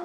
I'm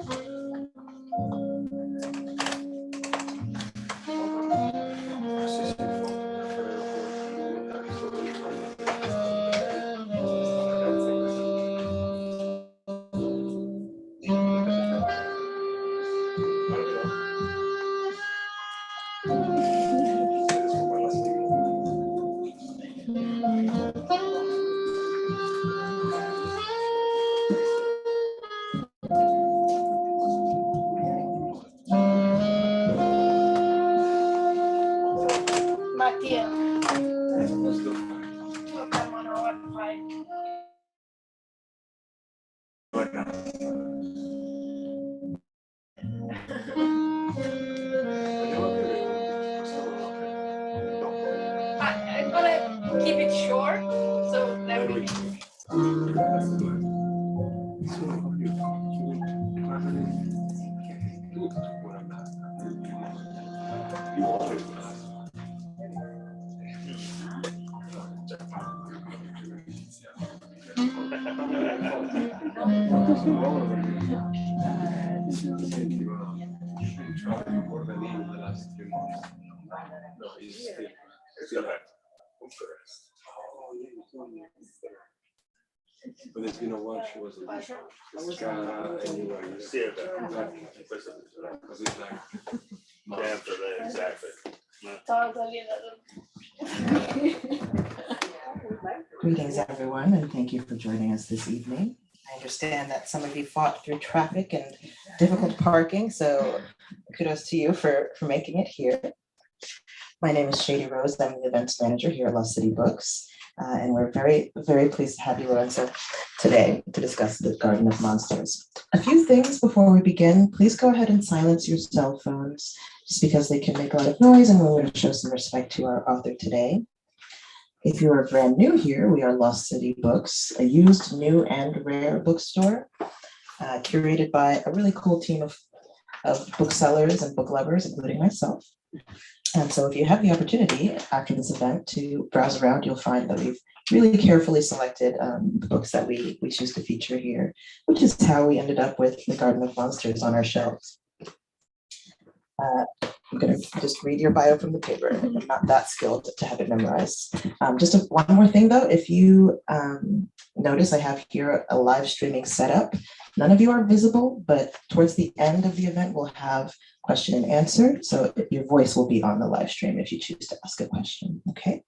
gonna keep it short, so there we go. But it's been a while, she wasn't. Exactly. Greetings, everyone, and thank you for joining us this evening. I understand that some of you fought through traffic and difficult parking, so kudos to you for making it here. My name is Shady Rose. I'm the events manager here at Lost City Books, and we're very, very pleased to have you, Lorenza, today to discuss the Garden of Monsters. A few things before we begin. Please go ahead and silence your cell phones, just because they can make a lot of noise, and we want to show some respect to our author today. If you are brand new here, we are Lost City Books, a used, new, and rare bookstore curated by a really cool team of booksellers and book lovers, including myself. And so if you have the opportunity after this event to browse around, you'll find that we've really carefully selected the books that we choose to feature here, which is how we ended up with The Garden of Monsters on our shelves. I'm going to just read your bio from the paper. I'm not that skilled to have it memorized. Just one more thing, though. If you notice, I have here a live streaming setup. None of you are visible, but towards the end of the event, we'll have question and answer. So your voice will be on the live stream if you choose to ask a question. Okay.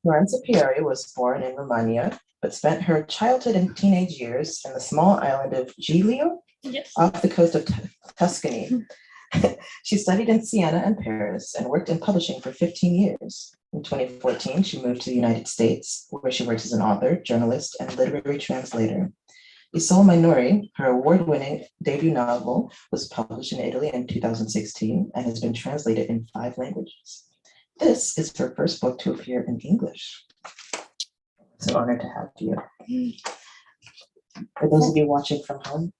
Lorenza Pieri was born in Romania, but spent her childhood and teenage years in the small island of Giglio, Yes. off the coast of Tuscany. She studied in Siena and Paris and worked in publishing for 15 years. In 2014, she moved to the United States, where she works as an author, journalist, and literary translator. Il Sole Minore, her award-winning debut novel, was published in Italy in 2016 and has been translated in 5 languages. This is her first book to appear in English. It's an honor to have you. For those of you watching from home,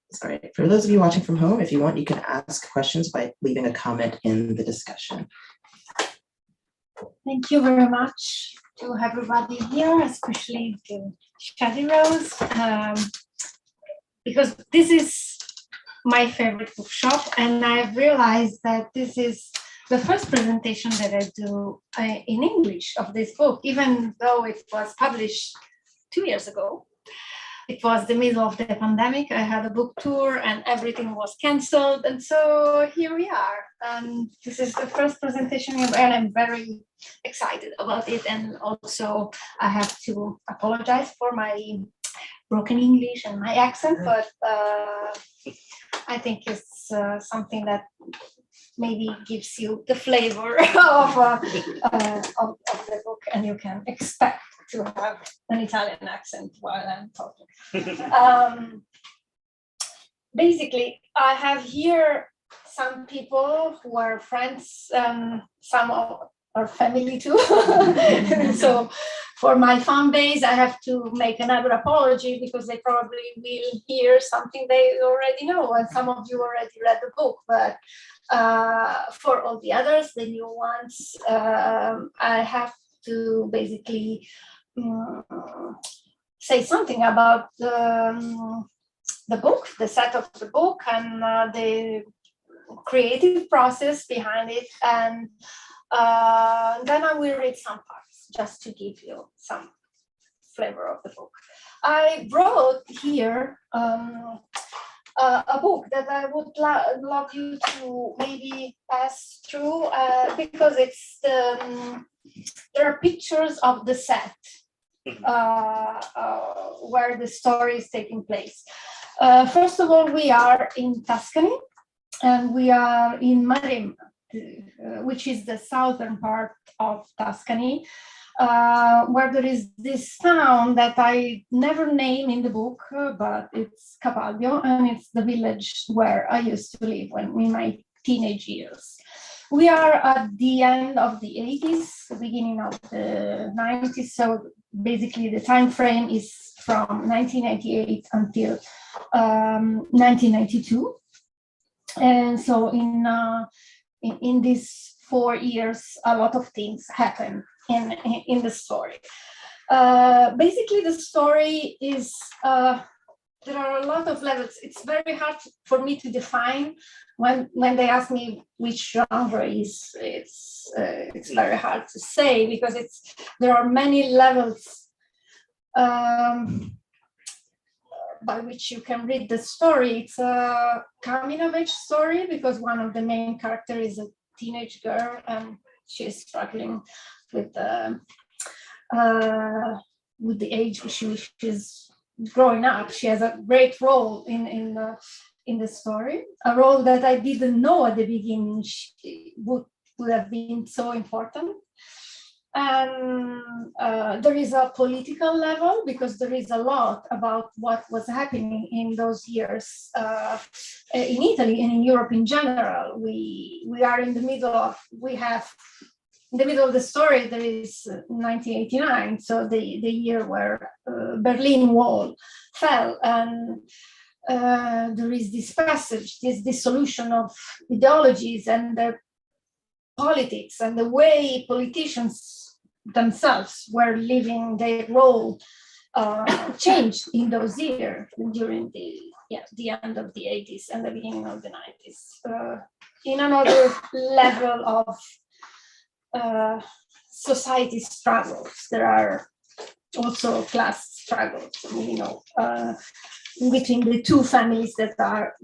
if you want, you can ask questions by leaving a comment in the discussion. Thank you very much to everybody here, especially to Shady Rose, because this is my favorite bookshop, and I've realized that this is the first presentation that I do in English of this book, even though it was published 2 years ago. It was the middle of the pandemic. I had a book tour and everything was canceled. And so here we are. This is the first presentation and I'm very excited about it. And also I have to apologize for my broken English and my accent, but I think it's something that maybe gives you the flavor of the book, and you can expect to have an Italian accent while I'm talking. Basically, I have here some people who are friends, some are family too. So for my fan base, I have to make another apology because they probably will hear something they already know, and some of you already read the book, but for all the others, the new ones, I have to basically say something about the book, the set of the book, and the creative process behind it. And then I will read some parts just to give you some flavor of the book. I brought here a book that I would love you to maybe pass through because it's there are pictures of the set where the story is taking place. First of all, we are in Tuscany, and we are in Maremma, which is the southern part of Tuscany, where there is this town that I never name in the book, but it's Capalbio, and it's the village where I used to live in my teenage years. We are at the end of the 80s, the beginning of the 90s, so basically the time frame is from 1998 until 1992. And so in these 4 years, a lot of things happen in the story. Basically, the story is, there are a lot of levels. It's very hard for me to define when they ask me which genre is. It's very hard to say because there are many levels by which you can read the story. It's a coming of age story because one of the main characters is a teenage girl and she's struggling with the age she's growing up. She has a great role in the story, a role that I didn't know at the beginning would have been so important. And there is a political level because there is a lot about what was happening in those years in Italy and in Europe in general. We are in the middle of, in the middle of the story, there is 1989, so the year where Berlin Wall fell, and there is this passage, this dissolution of ideologies and the politics and the way politicians themselves were living their role changed in those years during the end of the 80s and the beginning of the 90s. In another level of society struggles, there are also class struggles, between the two families that are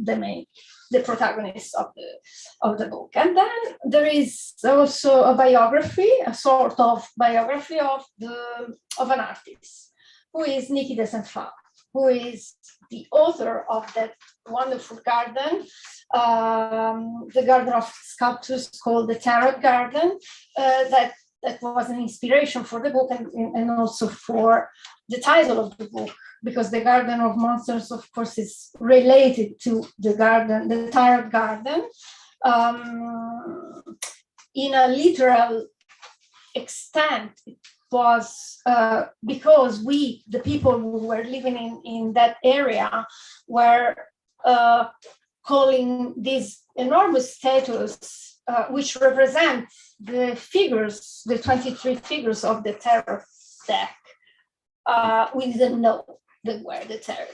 the protagonists of the book. And then there is also a biography, a sort of biography of an artist, who is Niki de Saint-Phal, who is the author of that wonderful garden, the garden of sculptures called the Tarot Garden, that was an inspiration for the book and also for the title of the book, because the Garden of Monsters, of course, is related to the Tarot Garden, in a literal extent. It was because the people who were living in that area, were calling these enormous statues, which represent the figures, the 23 figures of the tarot deck. We didn't know that were the tarot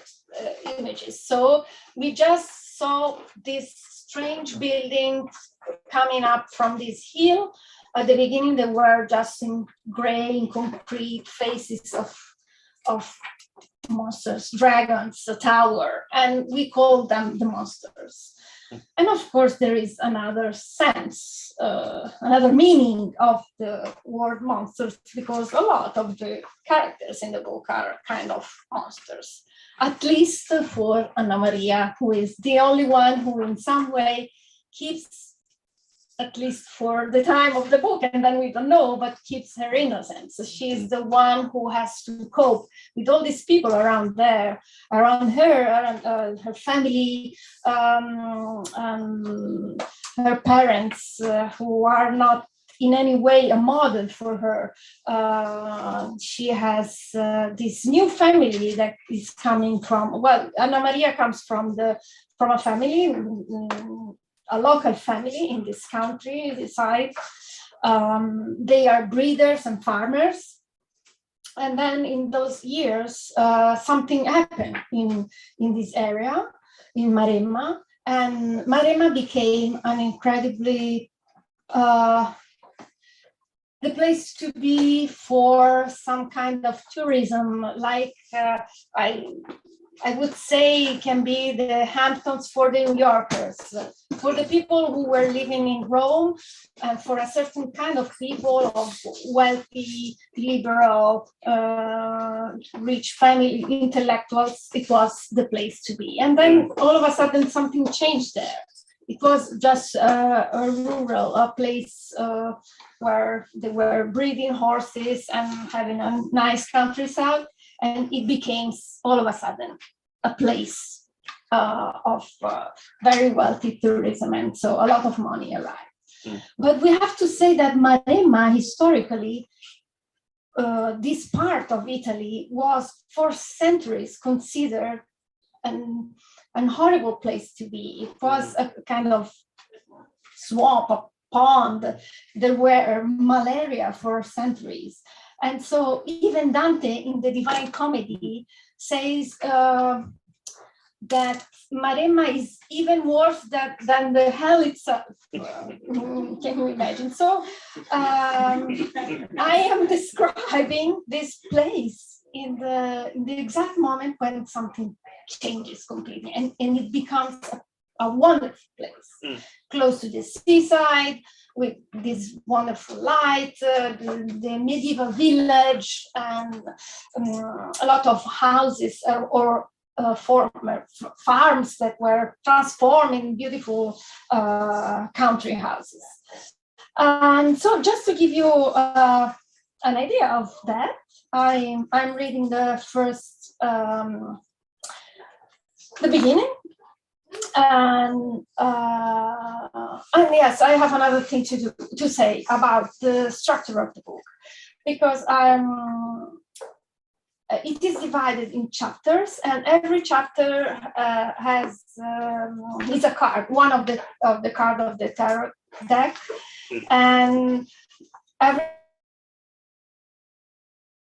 images. So we just saw this strange building coming up from this hill. At the beginning, they were just in gray, in concrete faces of monsters, dragons, a tower, and we called them the monsters. And of course, there is another sense, another meaning of the word monsters, because a lot of the characters in the book are kind of monsters, at least for Anna Maria, who is the only one who in some way keeps, at least for the time of the book, and then we don't know, but keeps her innocence. So she's the one who has to cope with all these people around her, around her family, her parents, who are not in any way a model for her. She has this new family that is coming from, well, Anna Maria comes from a family, a local family in this country, this side. They are breeders and farmers. And then in those years, something happened in this area, in Maremma, and Maremma became an incredibly the place to be for some kind of tourism, like I would say it can be the Hamptons for the New Yorkers, for the people who were living in Rome, and for a certain kind of people of wealthy, liberal, rich family intellectuals, it was the place to be. And then all of a sudden something changed there. It was just a rural, a place where they were breeding horses and having a nice countryside, and it became all of a sudden a place of very wealthy tourism, and so a lot of money arrived. But we have to say that Maremma, historically, this part of Italy was for centuries considered an horrible place to be. It was a kind of swamp, a pond. There were malaria for centuries. And so even Dante in the Divine Comedy says that Maremma is even worse than the hell itself. Can you imagine? So I am describing this place in the exact moment when something changes completely, and it becomes a wonderful place, close to the seaside, with this wonderful light, the medieval village, and a lot of houses or former farms that were transformed in beautiful country houses. And so just to give you an idea of that, I'm reading the first, the beginning. And yes, I have another thing to say about the structure of the book, because it is divided in chapters, and every chapter has is a card, one of the card of the tarot deck, and every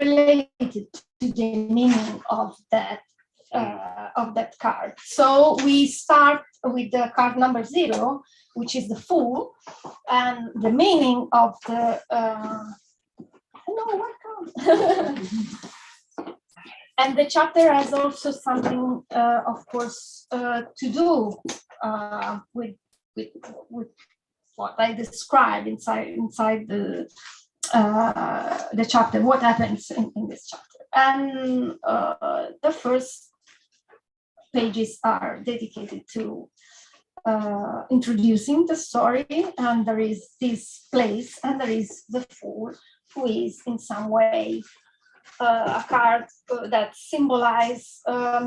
related to the meaning of that card. So we start with the card number 0, which is the Fool, and the meaning of the and the chapter has also something, of course, to do with what I described inside the chapter, what happens in this chapter. And the first pages are dedicated to introducing the story, and there is this place, and there is the Fool, who is in some way a card that symbolizes a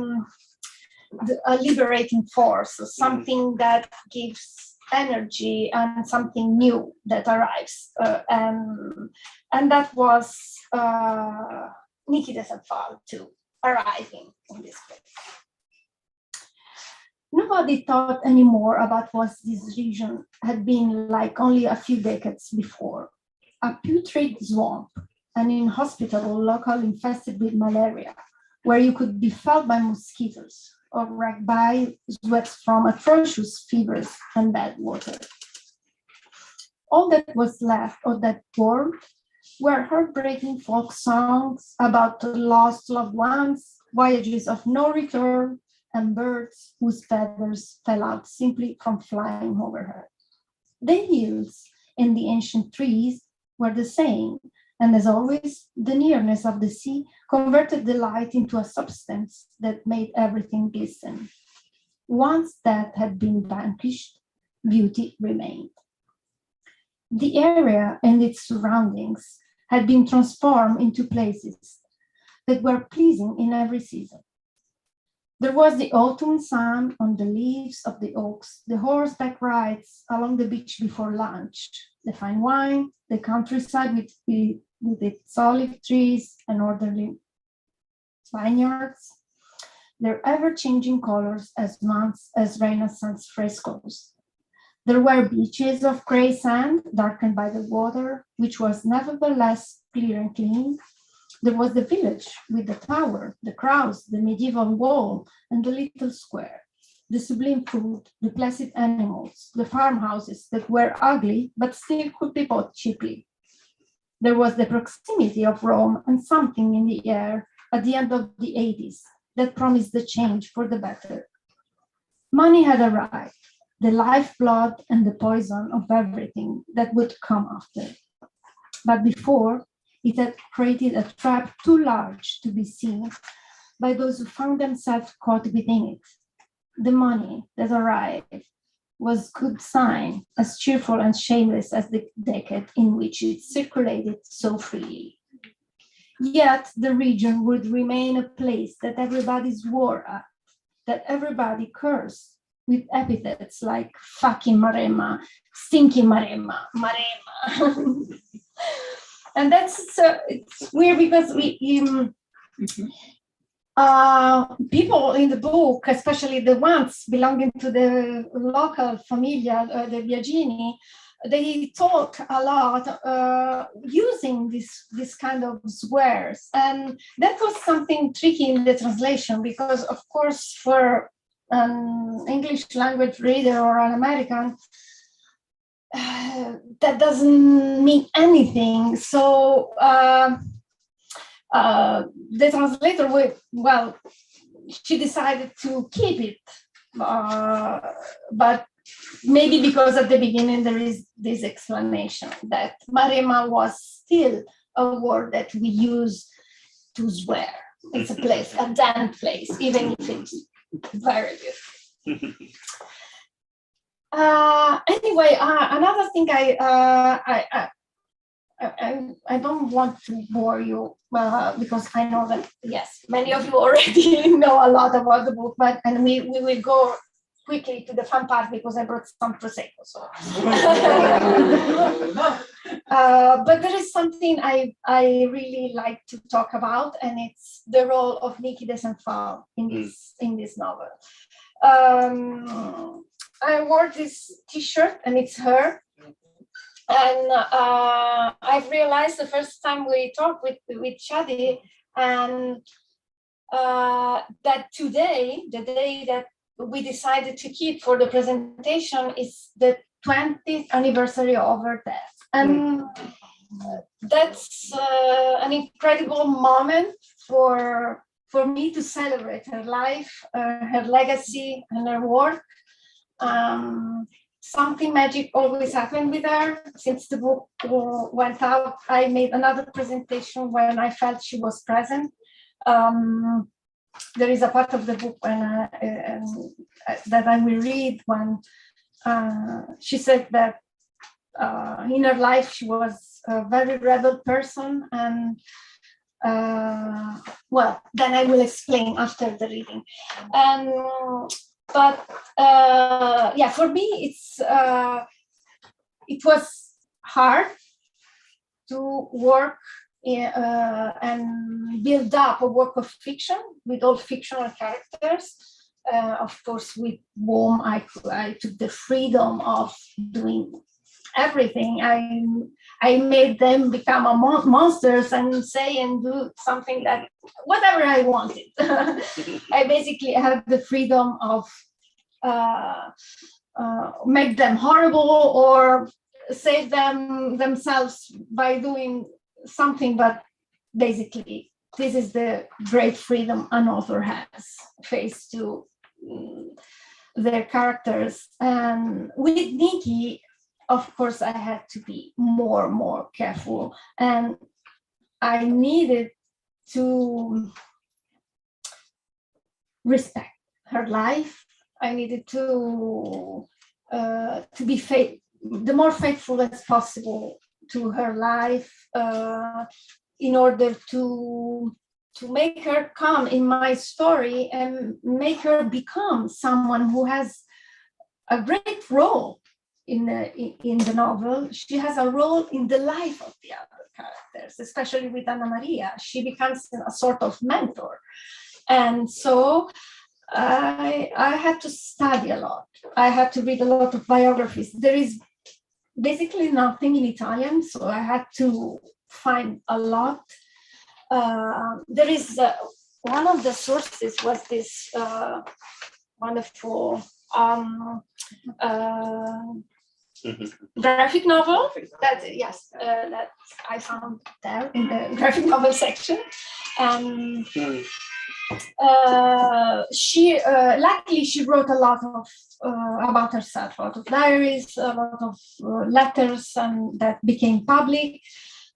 liberating force, something that gives energy and something new that arrives. And that was Niki de St. Paul too, arriving in this place. Nobody thought anymore about what this region had been like only a few decades before. A putrid swamp, an inhospitable local infested with malaria, where you could be felled by mosquitoes or racked by sweats from atrocious fevers and bad water. All that was left of that world were heartbreaking folk songs about lost loved ones, voyages of no return, and birds whose feathers fell out simply from flying overhead. The hills and the ancient trees were the same, and as always, the nearness of the sea converted the light into a substance that made everything glisten. Once that had been vanquished, beauty remained. The area and its surroundings had been transformed into places that were pleasing in every season. There was the autumn sun on the leaves of the oaks, the horseback rides along the beach before lunch, the fine wine, the countryside with its olive trees and orderly vineyards, their ever-changing colors as months as Renaissance frescoes. There were beaches of gray sand darkened by the water, which was nevertheless clear and clean, There was the village with the tower, the crows, the medieval wall, and the little square, the sublime food, the placid animals, the farmhouses that were ugly but still could be bought cheaply. There was the proximity of Rome and something in the air at the end of the 80s that promised the change for the better. Money had arrived, the lifeblood and the poison of everything that would come after. But before, it had created a trap too large to be seen by those who found themselves caught within it. The money that arrived was good sign, as cheerful and shameless as the decade in which it circulated so freely. Yet the region would remain a place that everybody swore at, that everybody cursed with epithets like fucking Maremma, stinky Maremma, Maremma. And that's it's weird because people in the book, especially the ones belonging to the local familia, the Biagini, they talk a lot using this kind of swears. And that was something tricky in the translation because, of course, for an English language reader or an American, that doesn't mean anything. So the translator, she decided to keep it, but maybe because at the beginning there is this explanation that Maremma was still a word that we use to swear. It's a place, a damn place, even if it's very beautiful. Anyway, another thing I don't want to bore you because I know that, yes, many of you already know a lot about the book, and we will go quickly to the fun part because I brought some Prosecco. So. But there is something I really like to talk about, and it's the role of Niki de Saint-Phal in this novel. I wore this T-shirt, and it's her. And I've realized the first time we talked with Shadi, and that today, the day that we decided to keep for the presentation, is the 20th anniversary of her death. And that's an incredible moment for me to celebrate her life, her legacy, and her work. Something magic always happened with her. Since the book went out, I made another presentation when I felt she was present. There is a part of the book that I will read when she said that in her life she was a very rebel person, and then I will explain after the reading. But for me, it was hard to work and build up a work of fiction with all fictional characters. Of course, with whom I took the freedom of doing everything. I made them become monsters and say and do something that whatever I wanted. I basically had the freedom of make them horrible or save them themselves by doing something. But basically, this is the great freedom an author has faced to their characters. And with Niki, of course, I had to be more careful, and I needed to respect her life. I needed to be the more faithful as possible to her life in order to make her come in my story and make her become someone who has a great role in the novel. She has a role in the life of the other characters, especially with Anna Maria. She becomes a sort of mentor. And so I had to study a lot. I had to read a lot of biographies. There is basically nothing in Italian, so I had to find a lot. there is one of the sources was this wonderful graphic novel that that I found there in the graphic novel section. She luckily she wrote a lot of about herself, a lot of diaries, a lot of letters, and that became public.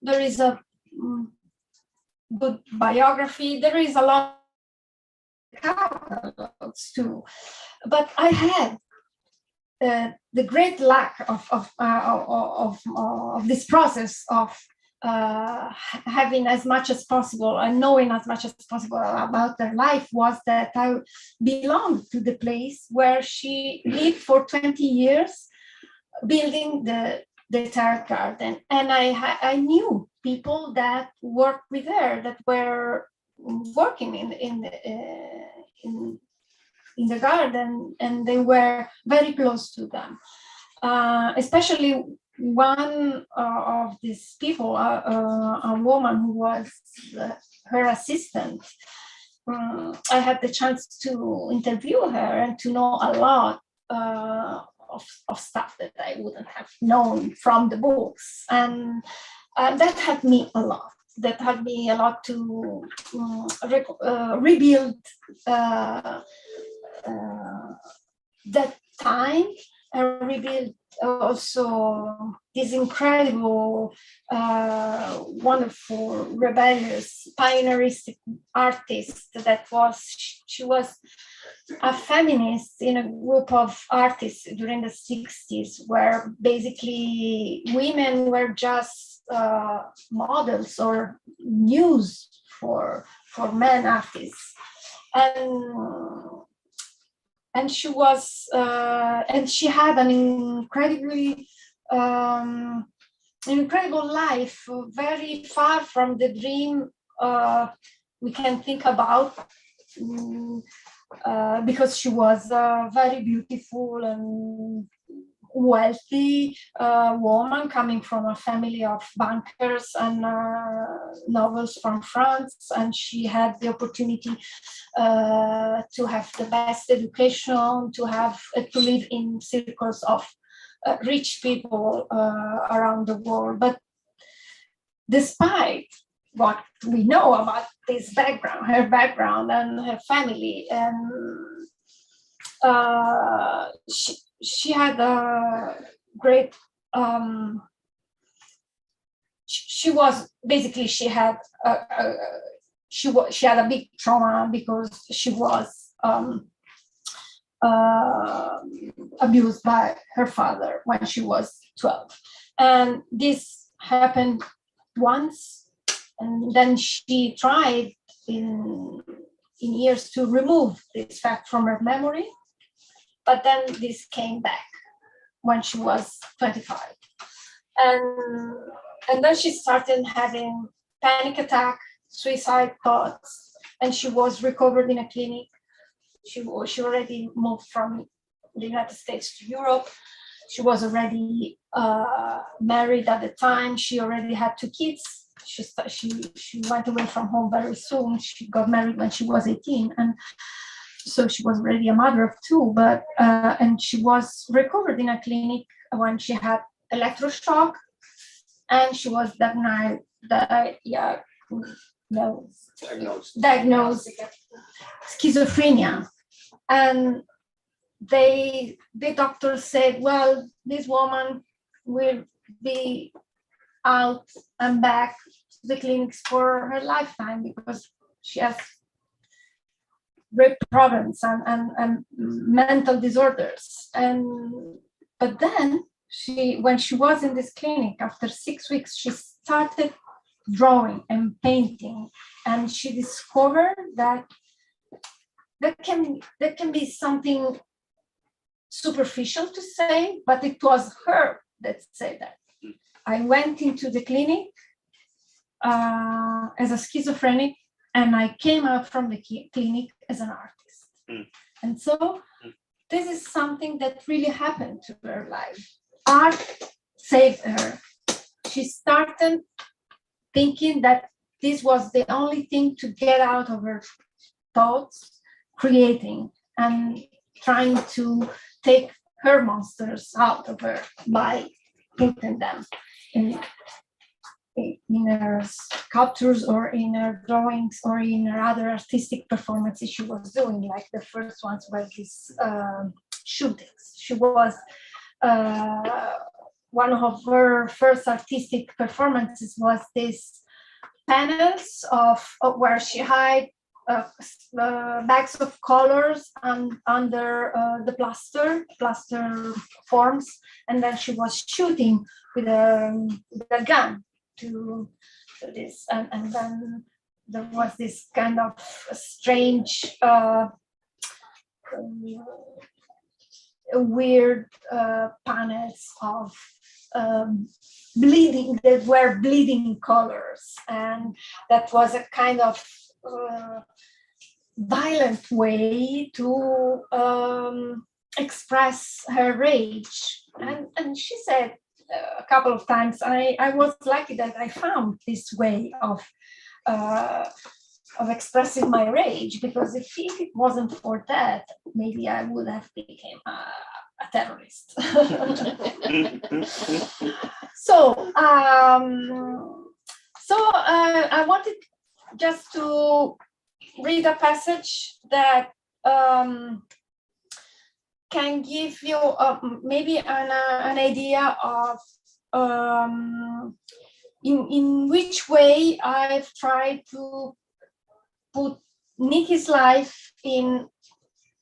There is a good biography. There is a lot of catalogs too, but I had the great lack of this process of having as much as possible and knowing as much as possible about their life was that I belonged to the place where she lived for 20 years, building the Terrace Garden, and I knew people that worked with her, that were working in the garden, and they were very close to them. Especially one of these people, a woman who was her assistant. I had the chance to interview her and to know a lot of stuff that I wouldn't have known from the books, and that helped me a lot. That helped me a lot to rebuild that time, and rebuild also this incredible, wonderful, rebellious, pioneeristic artist that she was a feminist in a group of artists during the 60s, where basically women were just models or muse for men artists. And she was, and she had an incredible life, very far from the dream we can think about, because she was a very beautiful and wealthy woman coming from a family of bankers and nobles from France, and she had the opportunity to have the best education, to live in circles of rich people around the world. But despite what we know about this background, her background and her family, and she had a great, she had a big trauma because she was abused by her father when she was 12. And this happened once, and then she tried in years to remove this fact from her memory. But then this came back when she was 25. And then she started having panic attack, suicide thoughts, and she was recovered in a clinic. She already moved from the United States to Europe. She was already married at the time. She already had 2 kids. She went away from home very soon. She got married when she was 18. And so she was already a mother of 2, but and she was recovered in a clinic when she had electroshock, and she was diagnosed schizophrenia. And the doctor said, well, this woman will be out and back to the clinics for her lifetime because she has great problems and mental disorders. But then when she was in this clinic, after 6 weeks, she started drawing and painting, and she discovered that can be something superficial to say, but it was her that said that. I went into the clinic as a schizophrenic, and I came out from the clinic as an artist. And so this is something that really happened to her life. Art saved her. She started thinking that this was the only thing to get out of her thoughts, creating and trying to take her monsters out of her by putting them in her sculptures or in her drawings or in her other artistic performances she was doing. Like the first ones were these shootings. She was one of her first artistic performances was this panels of where she hid bags of colors under the plaster forms, and then she was shooting with a gun to this, and then there was this kind of strange weird panels of bleeding, that were bleeding colors, and that was a kind of violent way to express her rage. And she said a couple of times, I was lucky that I found this way of expressing my rage, because if it wasn't for that, maybe I would have become a terrorist. So I wanted just to read a passage that can give you maybe an idea of in which way I've tried to put Nikki's life in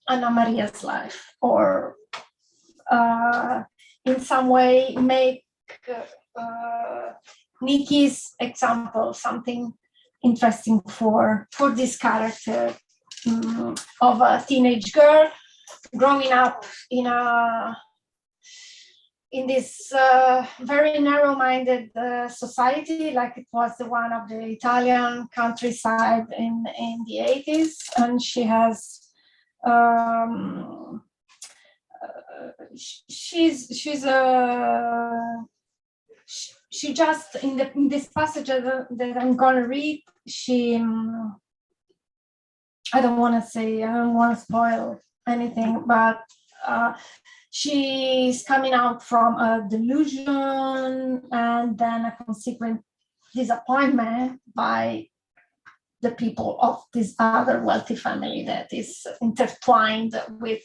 Anna Maria's life, or in some way make Nikki's example something interesting for this character of a teenage girl growing up in this very narrow-minded society, like it was the one of the Italian countryside in the 80s, and she has she just in this passage that I'm gonna read, she I don't want to spoil anything, but she's coming out from a delusion and then a consequent disappointment by the people of this other wealthy family that is intertwined with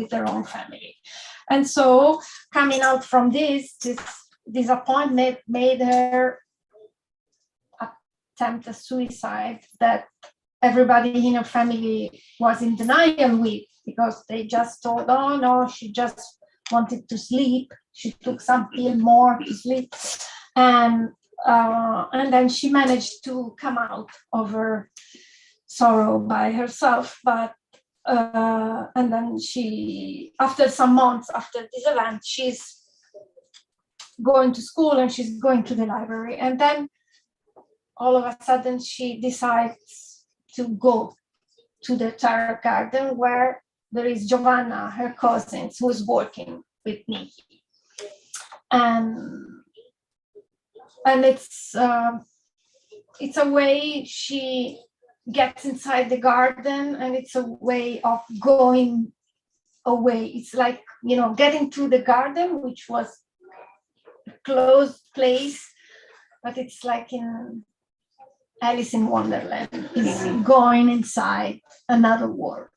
their own family. And so coming out from this disappointment made her attempt a suicide that everybody in her family was in denial with, because they just told, oh no, she just wanted to sleep. She took some pill more to sleep. And then she managed to come out of her sorrow by herself. But and then she, after some months after this event, she's going to school and she's going to the library. And then all of a sudden she decides to go to the tarot garden where there is Giovanna, her cousin, who's working with Nikki. And it's a way she gets inside the garden, and it's a way of going away. It's like, getting through the garden, which was a closed place, but it's like in Alice in Wonderland, is going inside another world.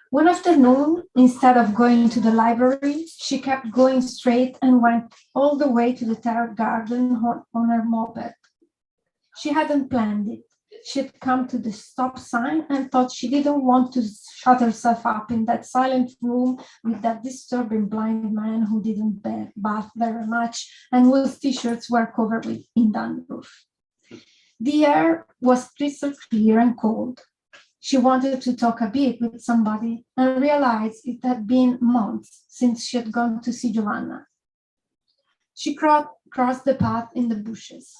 One afternoon, instead of going to the library, she kept going straight and went all the way to the tarot garden on her moped. She hadn't planned it. She had come to the stop sign and thought she didn't want to shut herself up in that silent room with that disturbing blind man who didn't bath very much and whose t-shirts were covered in dandruff. The air was crystal clear and cold. She wanted to talk a bit with somebody and realized it had been months since she had gone to see Giovanna. She crossed the path in the bushes.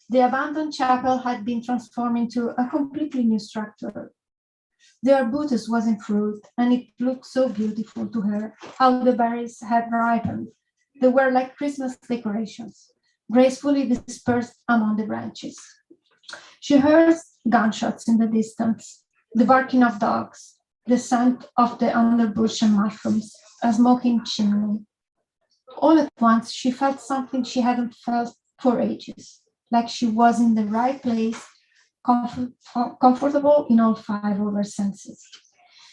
The abandoned chapel had been transformed into a completely new structure. The arbutus was in fruit, and it looked so beautiful to her how the berries had ripened. They were like Christmas decorations. gracefully dispersed among the branches. She heard gunshots in the distance, the barking of dogs, the scent of the underbrush and mushrooms, a smoking chimney. All at once, she felt something she hadn't felt for ages, like she was in the right place, comfortable in all five of her senses.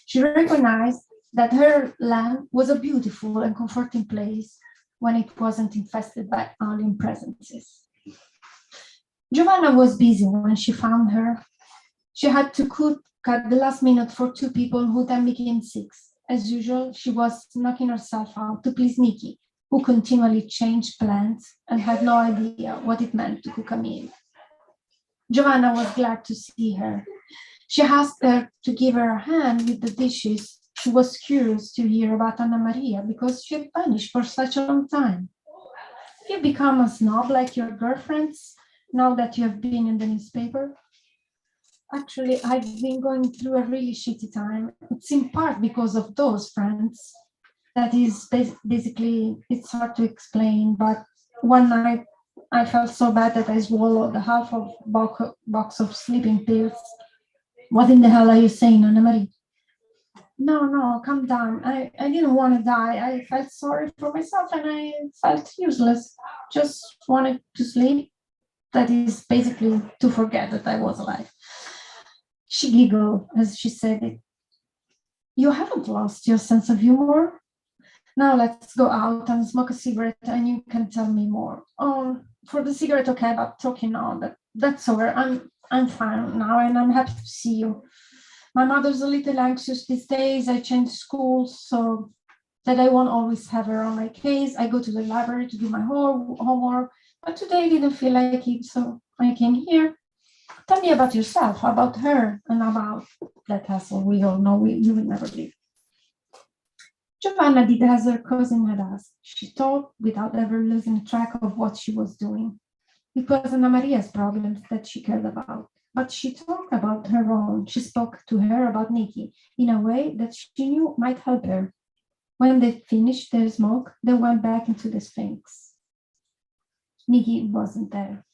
She recognized that her land was a beautiful and comforting place when it wasn't infested by alien presences. Giovanna was busy when she found her. She had to cook at the last minute for two people who then became six. As usual, she was knocking herself out to please Nikki, who continually changed plans and had no idea what it meant to cook a meal. Giovanna was glad to see her. She asked her to give her a hand with the dishes. She was curious to hear about Anna Maria because she had vanished for such a long time. You've become a snob like your girlfriends now that you have been in the newspaper. Actually, I've been going through a really shitty time. It's in part because of those friends. That is basically, it's hard to explain, but one night I felt so bad that I swallowed a half of box of sleeping pills. What in the hell are you saying, Anna Marie? No, calm down. I didn't want to die. I felt sorry for myself and I felt useless. Just wanted to sleep. That is basically to forget that I was alive. She giggled as she said it. You haven't lost your sense of humor? Now let's go out and smoke a cigarette and you can tell me more. Oh, for the cigarette, okay, but talking now, that's over. I'm fine now and I'm happy to see you. My mother's a little anxious these days. I changed schools so that I won't always have her on my case. I go to the library to do my homework, but today I didn't feel like it, so I came here. Tell me about yourself, about her, and about that hassle we all know you will never leave. Giovanna did as her cousin had asked. She talked without ever losing track of what she was doing. It was Anna Maria's problems that she cared about, but she talked about her own. She spoke to her about Nikki in a way that she knew might help her. When they finished their smoke, they went back into the Sphinx. Nikki wasn't there.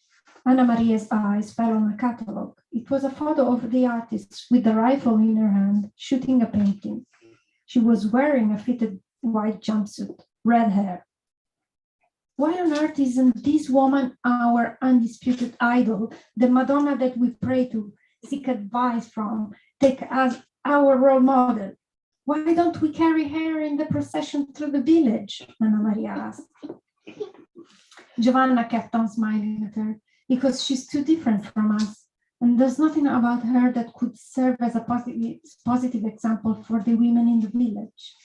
Anna Maria's eyes fell on a catalog. It was a photo of the artist with a rifle in her hand, shooting a painting. She was wearing a fitted white jumpsuit, red hair. Why on earth isn't this woman our undisputed idol, the Madonna that we pray to, seek advice from, take as our role model? Why don't we carry her in the procession through the village? Anna Maria asked. Giovanna kept on smiling at her because she's too different from us. And there's nothing about her that could serve as a positive example for the women in the village.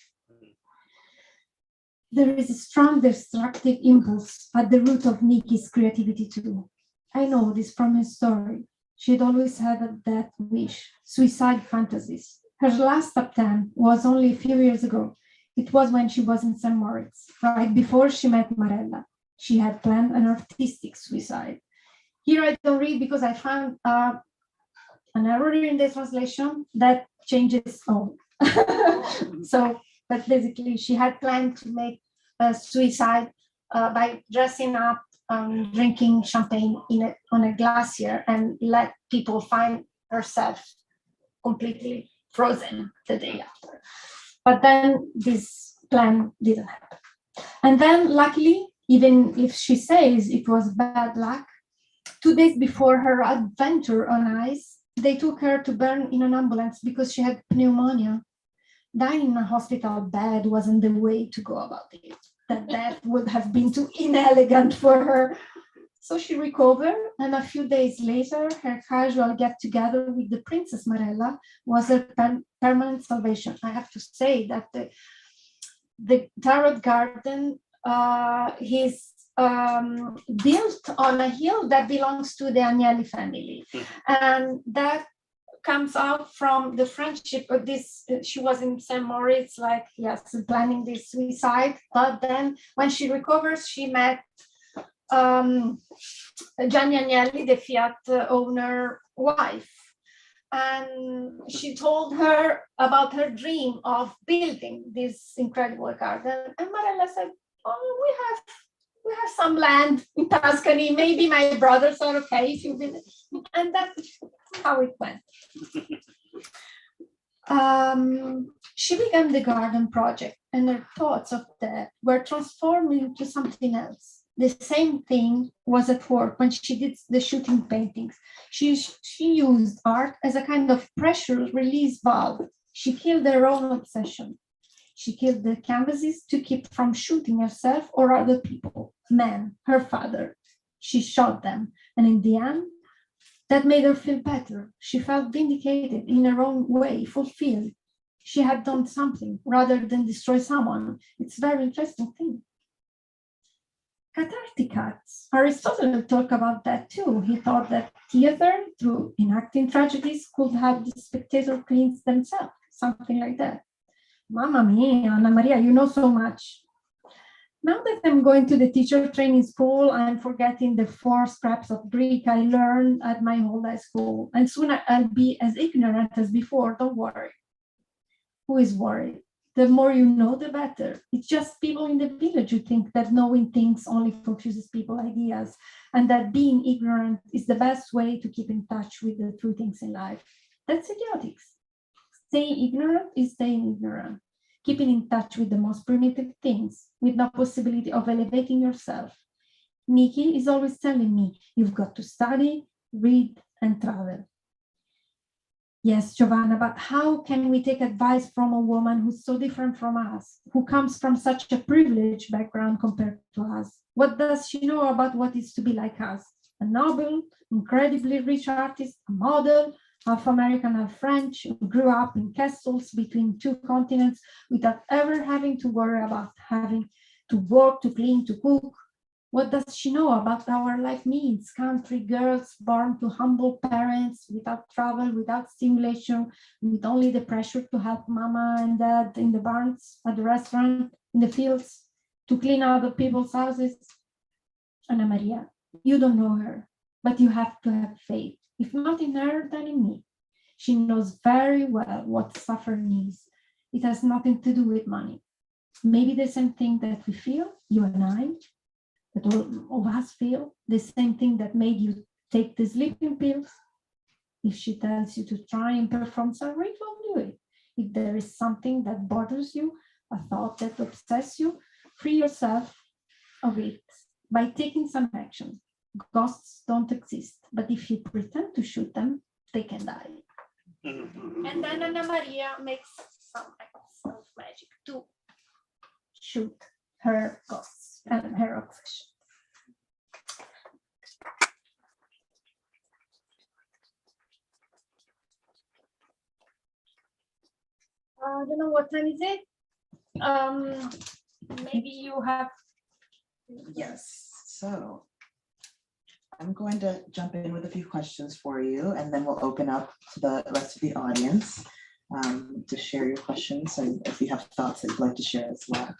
There is a strong destructive impulse at the root of Nikki's creativity too. I know this from her story. She had always had a death wish, suicide fantasies. Her last attempt was only a few years ago. It was when she was in St. Moritz, right before she met Marella. She had planned an artistic suicide. Here I don't read because I found an error in the translation that changes all. So, but basically she had planned to make a suicide by dressing up, drinking champagne on a glacier and let people find herself completely frozen the day after. But then this plan didn't happen. And then luckily, even if she says it was bad luck, 2 days before her adventure on ice, they took her to Bern in an ambulance because she had pneumonia. Dying in a hospital bed wasn't the way to go about it. That death would have been too inelegant for her. So she recovered, and a few days later, her casual get-together with the Princess Marella was her permanent salvation. I have to say that the Tarot Garden is built on a hill that belongs to the Agnelli family. And that comes out from the friendship of this. She was in St. Moritz, like, yes, planning this suicide. But then when she recovers, she met Gianni Agnelli, the Fiat owner wife. And she told her about her dream of building this incredible garden. And Marella said, oh, we have some land in Tuscany. Maybe my brothers are okay if you visit. And that's how it went. She began the garden project, and her thoughts of that were transformed into something else. The same thing was at work when she did the shooting paintings. She used art as a kind of pressure release valve. She killed her own obsession. She killed the canvases to keep from shooting herself or other people, men, her father. She shot them, and in the end, that made her feel better. She felt vindicated in her own way, fulfilled. She had done something rather than destroy someone. It's a very interesting thing. Cathartic acts. Aristotle talked about that too. He thought that theater, through enacting tragedies, could have the spectator cleanse themselves, something like that. Mamma mia, Anna Maria, you know so much. Now that I'm going to the teacher training school, I'm forgetting the 4 scraps of Greek I learned at my old high school. And soon I'll be as ignorant as before, don't worry. Who is worried? The more you know, the better. It's just people in the village who think that knowing things only confuses people's ideas, and that being ignorant is the best way to keep in touch with the true things in life. That's idiotic. Staying ignorant is staying ignorant. Keeping in touch with the most primitive things, with no possibility of elevating yourself. Nikki is always telling me, you've got to study, read, and travel. Yes, Giovanna, but how can we take advice from a woman who's so different from us, who comes from such a privileged background compared to us? What does she know about what is to be like us? A noble, incredibly rich artist, a model, half American, half French, who grew up in castles between 2 continents without ever having to worry about having to work, to clean, to cook. What does she know about our life needs? Country girls born to humble parents, without travel, without stimulation, with only the pressure to help mama and dad in the barns, at the restaurant, in the fields, to clean other people's houses. Anna Maria, you don't know her, but you have to have faith. If not in her, then in me. She knows very well what suffering is. It has nothing to do with money. Maybe the same thing that we feel, you and I, that all of us feel, the same thing that made you take the sleeping pills. If she tells you to try and perform some ritual, do it. If there is something that bothers you, a thought that obsesses you, free yourself of it by taking some action. Ghosts don't exist, but if you pretend to shoot them, they can die. And then Anna Maria makes some acts of magic to shoot her ghosts and her obsession. I don't know what time is it. Maybe you have. Yes, so I'm going to jump in with a few questions for you, and then we'll open up to the rest of the audience to share your questions, and if you have thoughts that you'd like to share as well.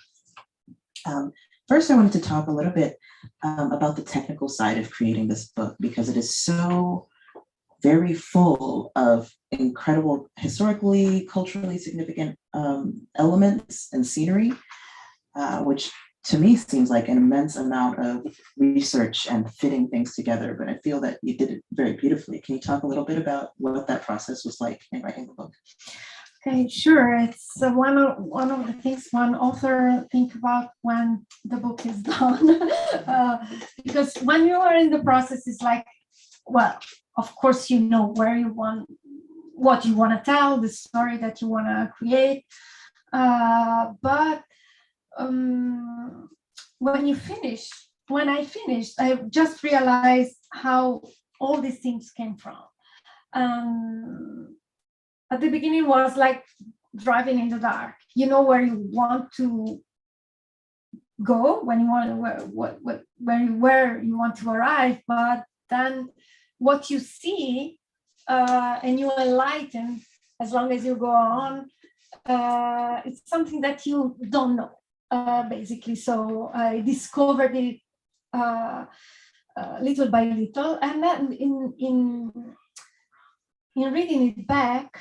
First, I wanted to talk a little bit about the technical side of creating this book, because it is so very full of incredible historically, culturally significant elements and scenery, which to me seems like an immense amount of research and fitting things together, but I feel that you did it very beautifully. Can you talk a little bit about what that process was like in writing the book? Okay, sure. It's one of the things one author think about when the book is done, because when you are in the process, it's like, well, of course you know where you want, what you want to tell, the story that you want to create, but when I finished, I just realized how all these things came from. At the beginning was like driving in the dark. You know where you want to go, when you want where you want to arrive, but then what you see and you enlighten as long as you go on, it's something that you don't know, basically. So I discovered it little by little, and then in reading it back,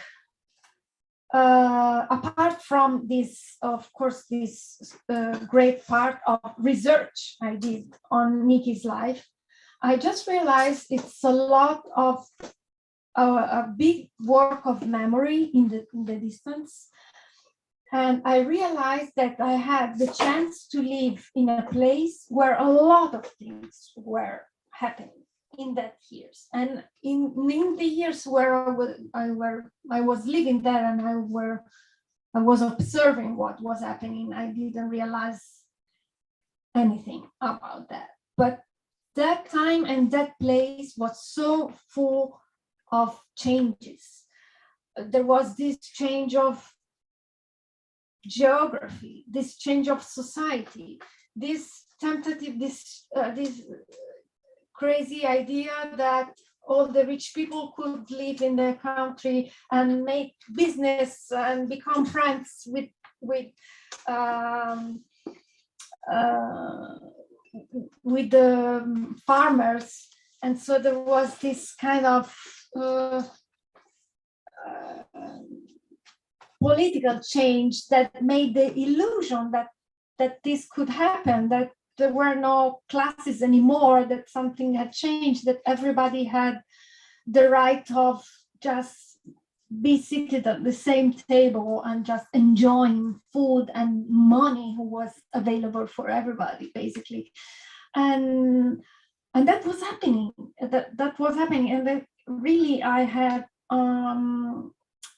apart from this, of course, this great part of research I did on Nikki's life, I just realized it's a lot of a big work of memory in the distance. And I realized that I had the chance to live in a place where a lot of things were happening in that years. And in the years where I was living there and I was observing what was happening, I didn't realize anything about that. But that time and that place was so full of changes. There was this change of geography, this change of society, this tentative, this crazy idea that all the rich people could live in the country and make business and become friends with the farmers. And so there was this kind of political change that made the illusion that this could happen, that there were no classes anymore, that something had changed, that everybody had the right of just be seated at the same table and just enjoying food and money who was available for everybody, basically. And that was happening. That was happening. And then really I had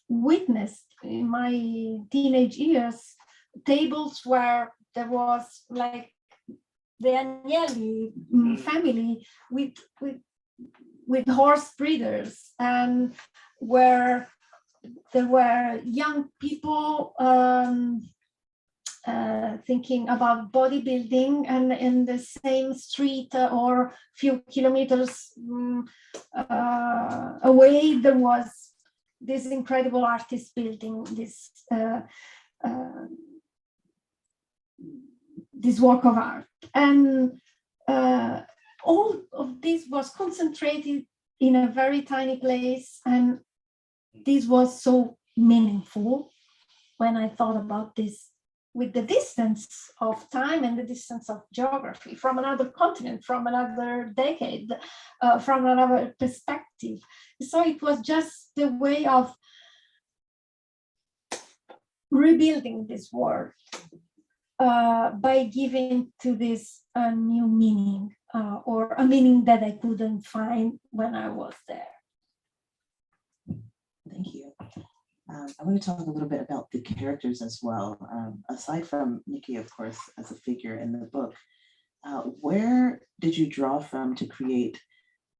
witnessed in my teenage years tables where there was like the Agnelli family with horse breeders, and where there were young people thinking about bodybuilding, and in the same street or few kilometers away there was this incredible artist building this work of art. And all of this was concentrated in a very tiny place, and this was so meaningful when I thought about this with the distance of time and the distance of geography, from another continent, from another decade, from another perspective. So it was just the way of rebuilding this world by giving to this a new meaning, or a meaning that I couldn't find when I was there. Thank you. I want to talk a little bit about the characters as well. Aside from Nikki, of course, as a figure in the book, where did you draw from to create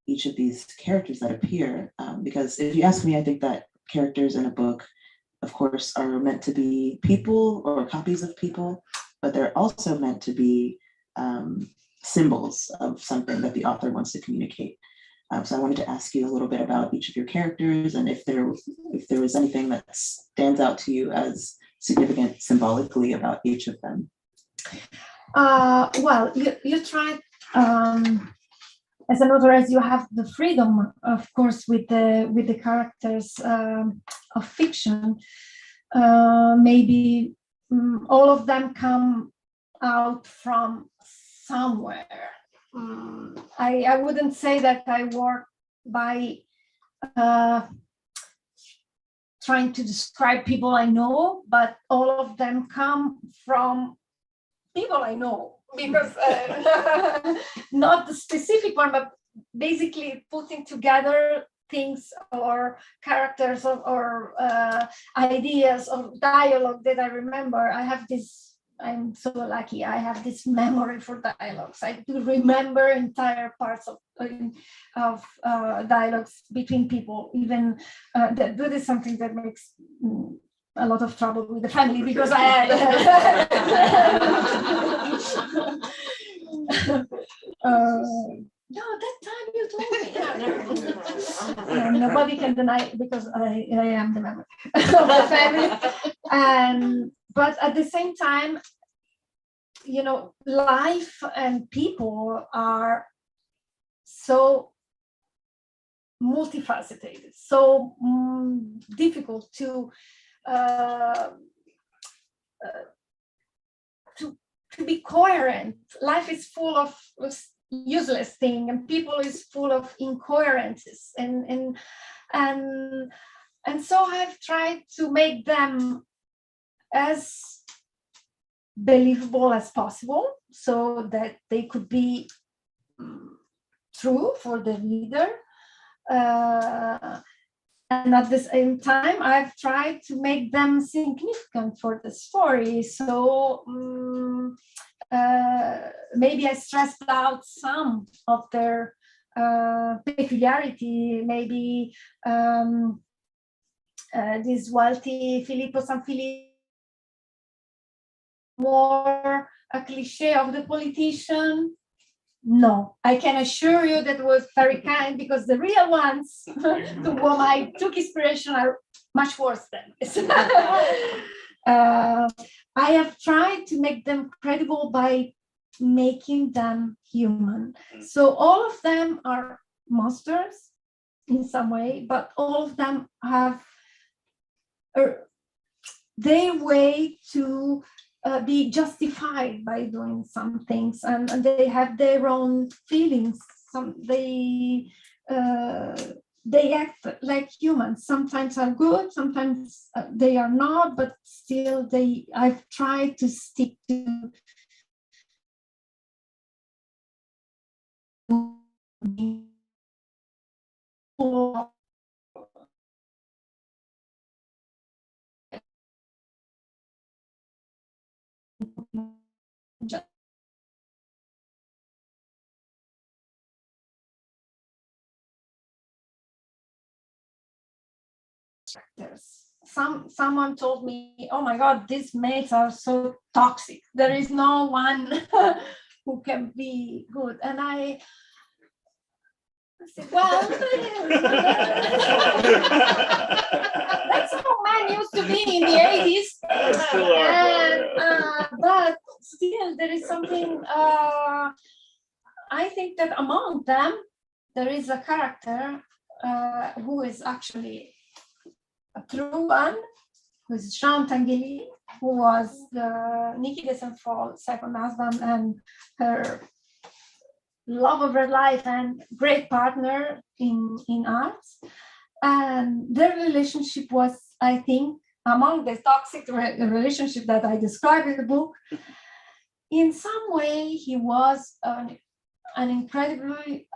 each of these characters that appear? Because if you ask me, I think that characters in a book, of course, are meant to be people or copies of people, but they're also meant to be symbols of something that the author wants to communicate. So I wanted to ask you a little bit about each of your characters, and if there was anything that stands out to you as significant symbolically about each of them. Well, you try as an author, as you have the freedom, of course, with the characters of fiction. Maybe all of them come out from somewhere. I wouldn't say that I work by trying to describe people I know, but all of them come from people I know, because not the specific one, but basically putting together things or characters or ideas or dialogue that I remember. I'm so lucky. I have this memory for dialogues. I do remember entire parts of dialogues between people. Even that is something that makes a lot of trouble with the family, because no, that time you told me. Nobody can deny it, because I am the member of the family. But at the same time, life and people are so multifaceted, so difficult to uh, to be coherent. Life is full of useless things, and people is full of incoherences, and so I've tried to make them as believable as possible, so that they could be true for the reader. And at the same time, I've tried to make them significant for the story. So maybe I stressed out some of their peculiarity. Maybe this wealthy Filippo Sanfilippo, more a cliche of the politician. No, I can assure you that was very kind, because the real ones to whom I took inspiration are much worse than this. I have tried to make them credible by making them human. So all of them are monsters in some way, but all of them have their way to be justified by doing some things, and they have their own feelings. They act like humans. Sometimes are good, sometimes they are not, but still I've tried to stick to someone told me, oh my God, these mates are so toxic. There is no one who can be good. And I said, well, that's how men used to be in the 80s. Still are, And, but still, there is something, I think that among them, there is a character who is actually a true one, who is Jean Tanguy, who was the Niki de Saint-Paul's second husband and her love of her life and great partner in arts. And their relationship was, I think, among the toxic relationship that I describe in the book. In some way, he was an incredibly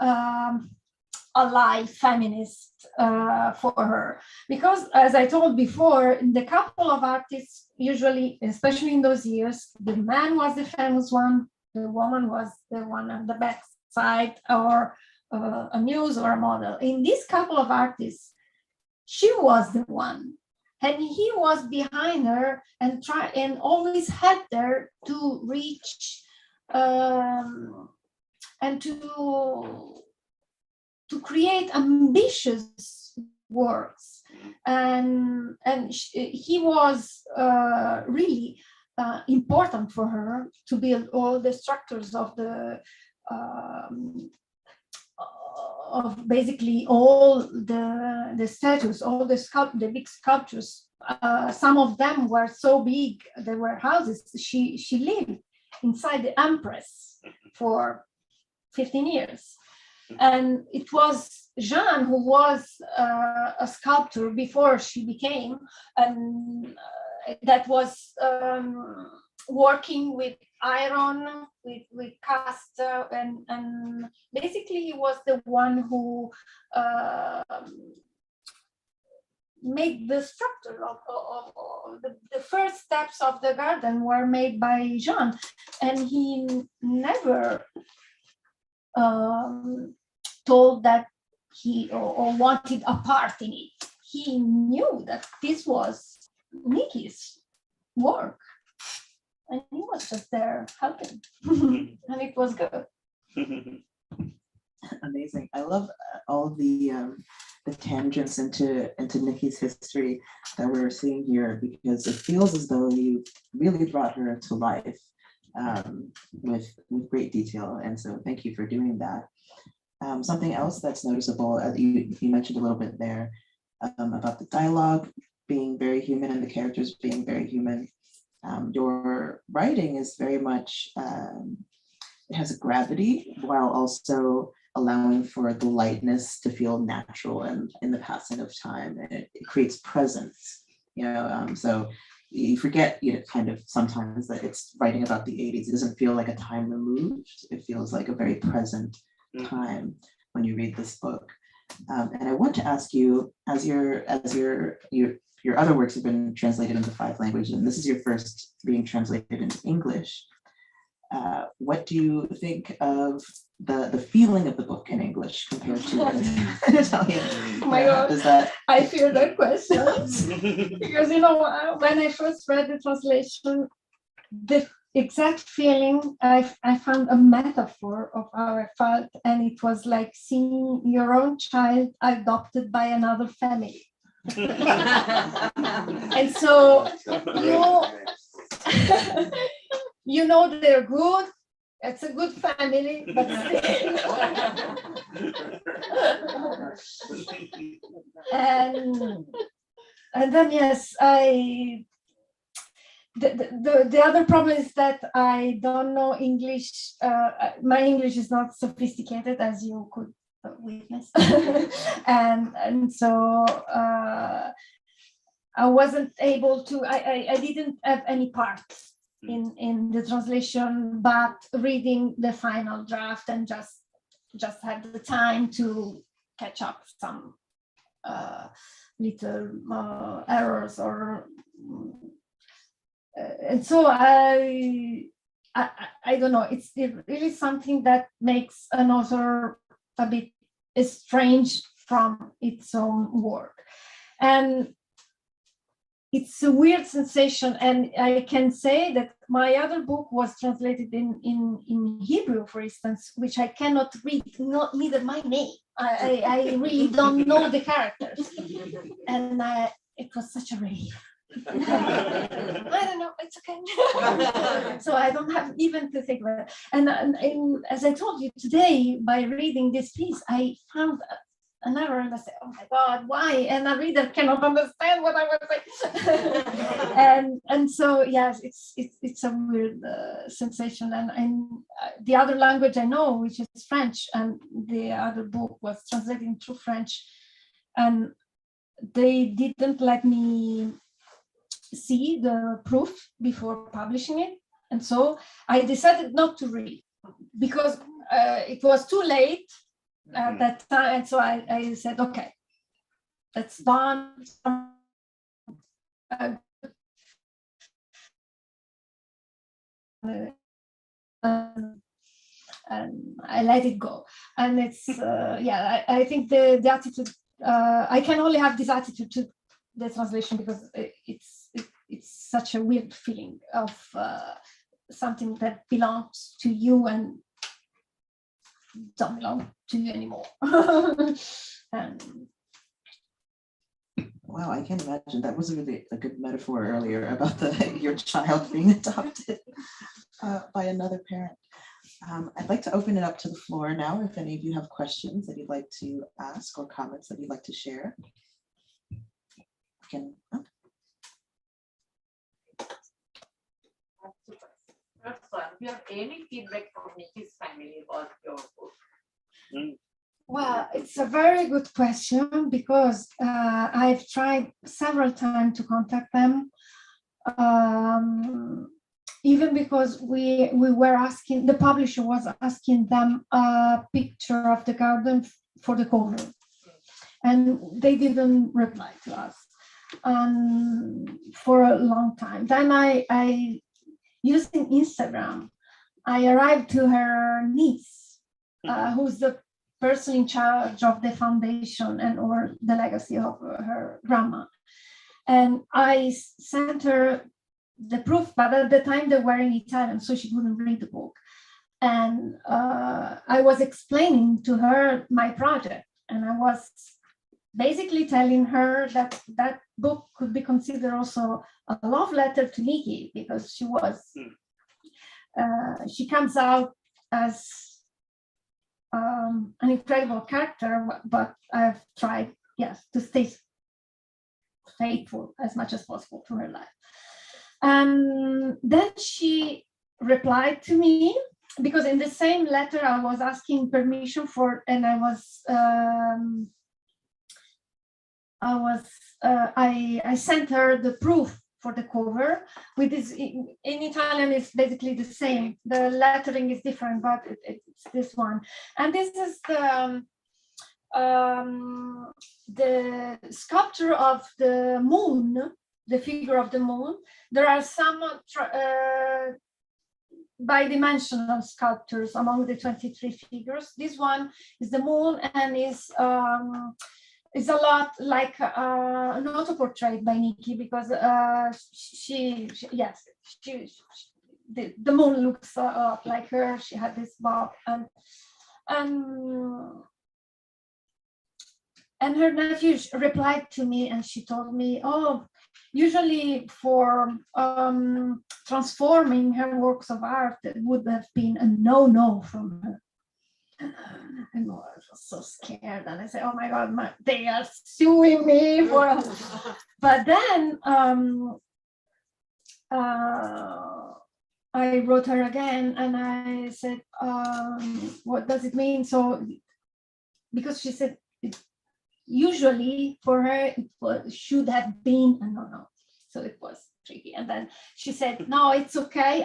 alive feminist for her, because as I told before, the couple of artists usually, especially in those years, the man was the famous one, the woman was the one on the back side, or a muse or a model. In this couple of artists, she was the one, and he was behind her and always had there to reach and to create ambitious works, and he was really important for her to build all the structures of of basically all the statues, all the big sculptures. Some of them were so big, they were houses. She lived inside the Empress for 15 years. And it was Jeanne who was a sculptor before she became, and that was working with iron, with cast, and basically he was the one who made the structure of the first steps of the garden were made by Jeanne, and he never told that he or wanted a part in it. He knew that this was Niki's work, and he was just there helping, and it was good. Amazing. I love all of the tangents into Niki's history that we're seeing here, because it feels as though you really brought her to life with great detail. And so thank you for doing that. Something else that's noticeable, you mentioned a little bit there about the dialogue being very human and the characters being very human. Your writing is very much, it has a gravity while also allowing for the lightness to feel natural and in the passing of time. And it creates presence, so you forget, kind of sometimes that it's writing about the 80s. It doesn't feel like a time removed. It feels like a very present time when you read this book. And I want to ask you, as your other works have been translated into 5 languages, and this is your first being translated into English. What do you think of the feeling of the book in English compared to in Italian? Oh my God, Does that... I fear that question. Because, when I first read the translation, the exact feeling, I found a metaphor of how I felt, and it was like seeing your own child adopted by another family. And so they're good. It's a good family, but and then yes, the other problem is that I don't know English. My English is not sophisticated, as you could witness, and so I wasn't able to. I didn't have any parts in the translation, but reading the final draft and just had the time to catch up some little errors or. And so I don't know. It's really something that makes an author a bit estranged from its own work, and it's a weird sensation. And I can say that my other book was translated in Hebrew, for instance, which I cannot read, neither my name. I really don't know the characters, and it was such a relief. I don't know, it's okay. So I don't have even to think about it. And as I told you today, by reading this piece, I found an error and I said, oh my God, why? And a reader cannot understand what I was saying. and so, yes, it's a weird sensation. And the other language I know, which is French, and the other book was translated into French, and they didn't let me see the proof before publishing it, and so I decided not to read because it was too late at that time, and so I said, okay, that's done. And I let it go, and it's I think the attitude, I can only have this attitude to the translation because it's such a weird feeling of something that belongs to you and don't belong to you anymore. And wow, I can imagine. That was really a good metaphor earlier about your child being adopted by another parent. I'd like to open it up to the floor now. If any of you have questions that you'd like to ask or comments that you'd like to share. First one, do you have any feedback from Nikki's family about your book? well, it's a very good question because I've tried several times to contact them. Even because we were asking, the publisher was asking them a picture of the garden for the cover, and they didn't reply to us for a long time. Then I using Instagram, I arrived to her niece, who's the person in charge of the foundation and or the legacy of her grandma, and I sent her the proof, but at the time they were in Italian, so she couldn't read the book. And I was explaining to her my project, and I was basically telling her that that book could be considered also a love letter to Nikki, because she was, she comes out as an incredible character, but I've tried, yes, to stay faithful as much as possible to her life. And then she replied to me, because in the same letter I was asking permission for, and I sent her the proof for the cover with this. In Italian, it's basically the same. The lettering is different, but it's this one. And this is the sculpture of the moon, the figure of the moon. There are some bidimensional sculptures among the 23 figures. This one is the moon and is a lot like an auto-portrait by Nikki, because the moon looks like her. She had this bob, and her nephew replied to me, and she told me, oh, usually for transforming her works of art, it would have been a no from her. And I was so scared, and I said, oh my God, they are suing me for. But then I wrote her again, and I said, what does it mean? So, because she said, usually for her it should have been a no. So it was tricky. And then she said, no, it's okay.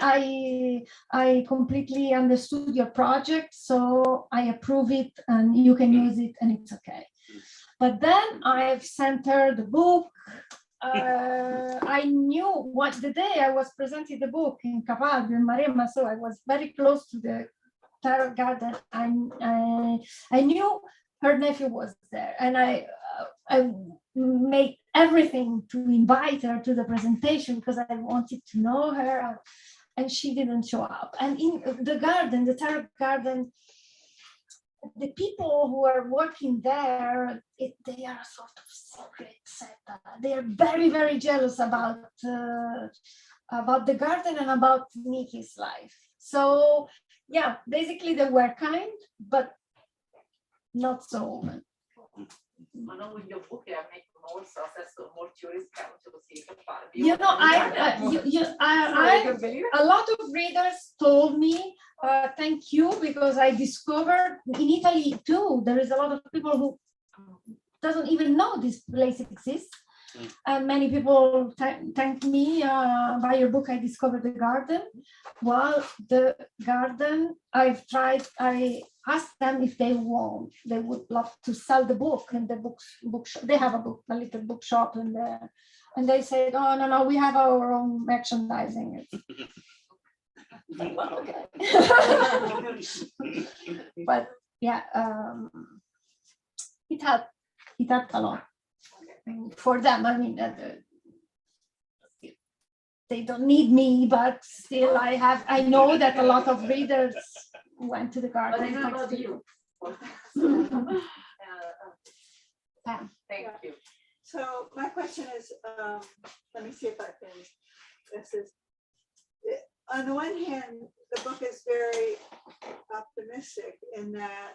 I completely understood your project, so I approve it and you can use it and it's okay. But then I've sent her the book. I knew what the day I was presenting the book in Cavallo in Maremma, so I was very close to the Tarot Garden. I knew her nephew was there, and I made everything to invite her to the presentation because I wanted to know her, and she didn't show up. And in the garden, the Tarot Garden, the people who are working there, they are sort of secret set. They are very, very jealous about the garden and about Nikki's life. So yeah, basically they were kind, but not so open. Ma non with your book, you make more success, so more tourists come to see the park. You know, a lot of readers told me, thank you, because I discovered in Italy too, there is a lot of people who doesn't even know this place exists. And many people thank me, by your book, I discovered the garden. Well, the garden, I asked them if they would love to sell the book in the bookshop. They have a little bookshop in there. And they said, oh, no, we have our own merchandising. Well, okay. But yeah, it helped a lot. For them, I mean, they don't need me, but still I know that a lot of readers went to the garden. But I know about you. Thank you. So my question is, let me see if I can, on the one hand, the book is very optimistic in that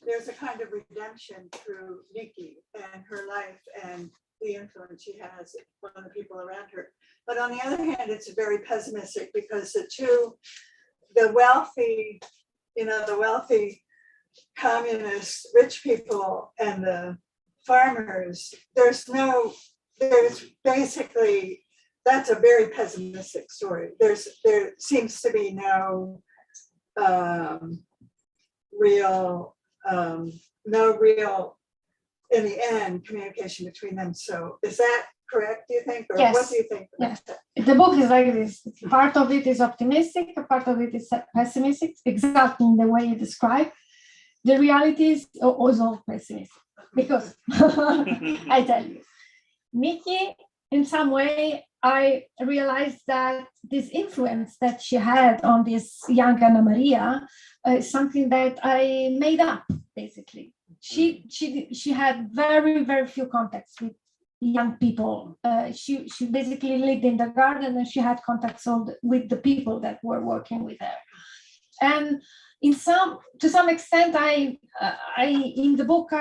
there's a kind of redemption through Nikki and her life and the influence she has on the people around her. But on the other hand, it's very pessimistic because the wealthy communist rich people and the farmers, there's basically, that's a very pessimistic story. There seems to be no real, in the end, communication between them. So is that correct, do you think? Or yes. What do you think? Yes. The book is like this. Part of it is optimistic, a part of it is pessimistic, exactly in the way you describe. The reality is also pessimistic. Because I tell you, Nikki, in some way, I realized that this influence that she had on this young Anna Maria is something that I made up, basically. She had very, very few contacts with young people. She basically lived in the garden and she had contacts with the people that were working with her. And to some extent, I in the book,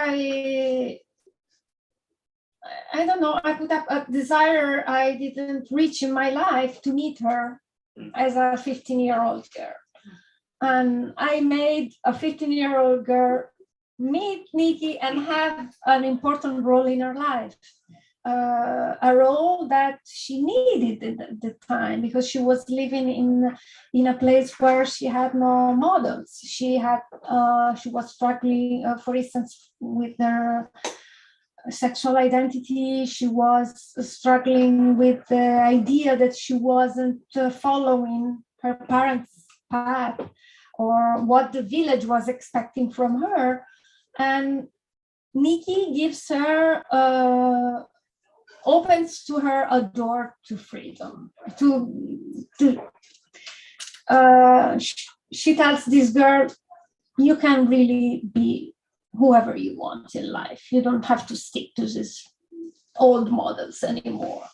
I don't know, I put up a desire I didn't reach in my life to meet her as a 15-year-old girl. And I made a 15-year-old girl meet Nikki and have an important role in her life. A role that she needed at the time because she was living in a place where she had no models. She was struggling, for instance, with her sexual identity. She was struggling with the idea that she wasn't following her parents' path or what the village was expecting from her. And Nikki gives her opens to her a door to freedom. She tells this girl, you can really be whoever you want in life. You don't have to stick to these old models anymore.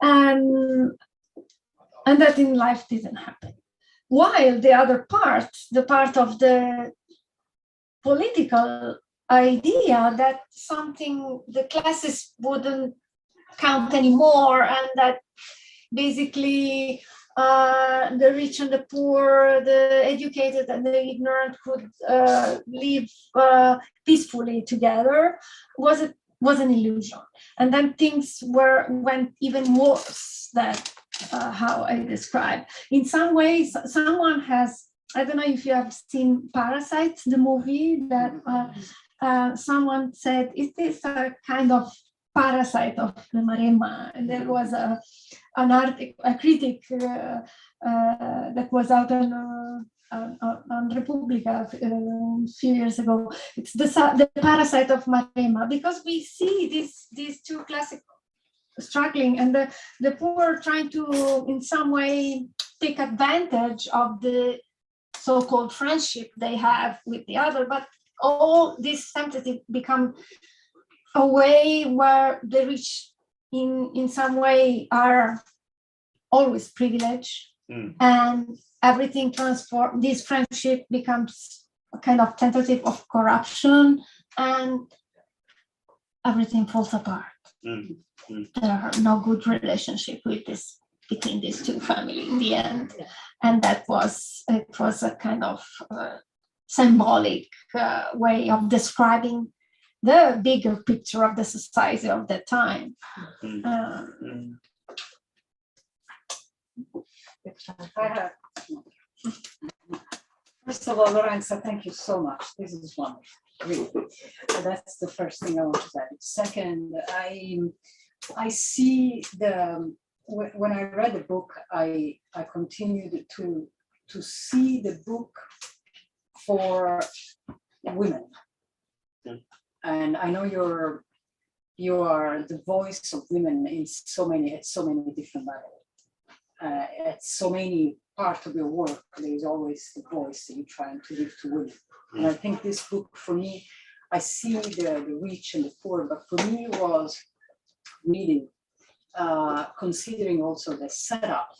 And that in life didn't happen. While the other part, the part of the political idea that the classes wouldn't count anymore, and that basically the rich and the poor, the educated and the ignorant could live peacefully together was an illusion. And then things went even worse than how I described. In some ways, someone has, I don't know if you have seen Parasite, the movie, that someone said, is this a kind of parasite of the Maremma? And there was a critic that was out on Repubblica a few years ago. It's the parasite of Maremma, because we see these two classic struggling, and the poor trying to in some way take advantage of the so-called friendship they have with the other, but all these sentences become a way where the rich in some way are always privileged, and everything transforms. This friendship becomes a kind of tentative of corruption, and everything falls apart. There are no good relationship between these two families in the end, and it was a kind of symbolic way of describing the bigger picture of the society of that time. First of all, Lorenza, thank you so much. This is wonderful, really. So that's the first thing I want to say. Second, I see when I read the book, I continued to see the book for women. And I know you are the voice of women at so many different levels. At so many parts of your work, there is always the voice that you're trying to give to women. And I think this book, for me, I see the rich and the poor, but for me it was reading, considering also the setup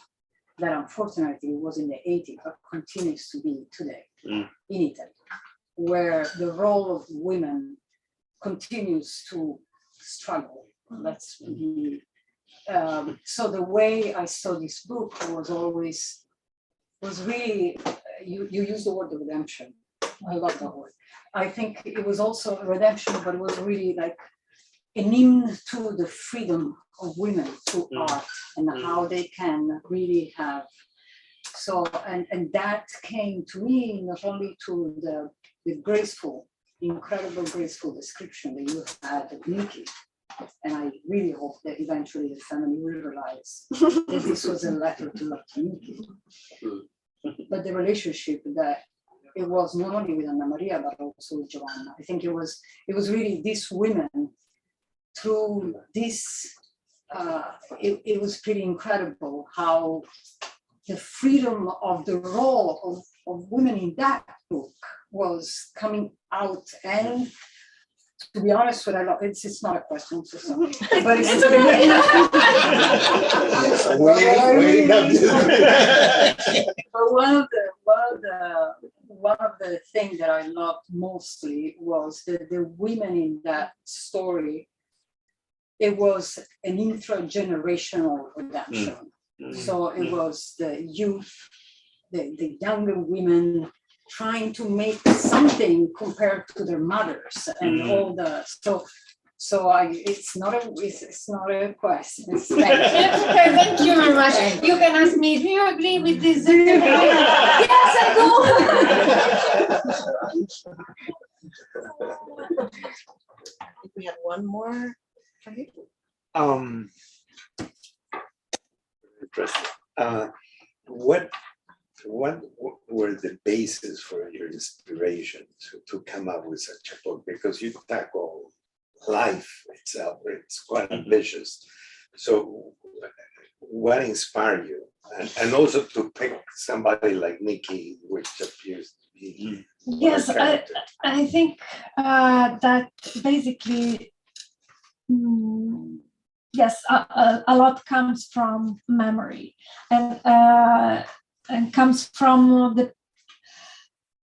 that unfortunately was in the 80s, but continues to be today in Italy, where the role of women continues to struggle. Let's be. So the way I saw this book was really, you use the word of redemption. I love that word. I think it was also a redemption, but it was really like an hymn to the freedom of women to art and how they can really have. So, and that came to me not only to the graceful, incredible graceful description that you had of Nikki. And I really hope that eventually the family will realize that this was a letter to Nikki. But the relationship that it was not only with Anna Maria, but also with Giovanna. I think it was really these women through this, it was pretty incredible how the freedom of the role of women in that book was coming out. And to be honest with you, it's not a question, so sorry. But it's but one of the things that I loved mostly was the women in that story it was an intergenerational redemption. So it was the youth, the younger women trying to make something compared to their mothers and all the it's not a question. It's like, Okay, thank you very much. You can ask me, do you agree with this? Yes, I If we have one more. Interesting. What were the basis for your inspiration to come up with such a book? Because you tackle life itself, it's quite ambitious. So what inspired you? And also to pick somebody like Nikki, which appears to be Yes, I think that basically, yes, a lot comes from memory and comes from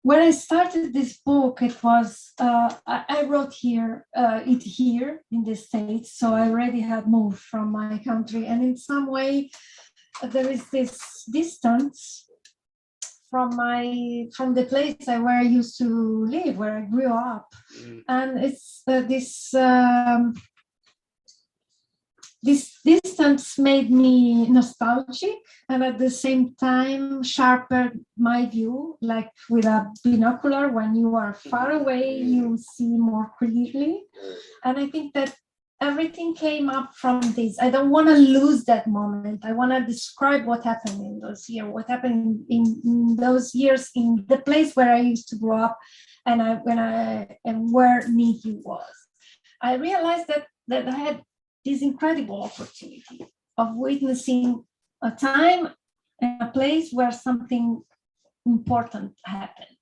when I started this book. It was I wrote it here in the States, so I already had moved from my country, and in some way there is this distance from the place where I used to live, where I grew up, and it's this distance made me nostalgic, and at the same time sharpened my view, like with a binocular. When you are far away, you see more clearly. And I think that everything came up from this. I don't want to lose that moment. I want to describe what happened in those years, what happened in those years in the place where I used to grow up, and where Nikki was. I realized that I had this incredible opportunity of witnessing a time and a place where something important happened.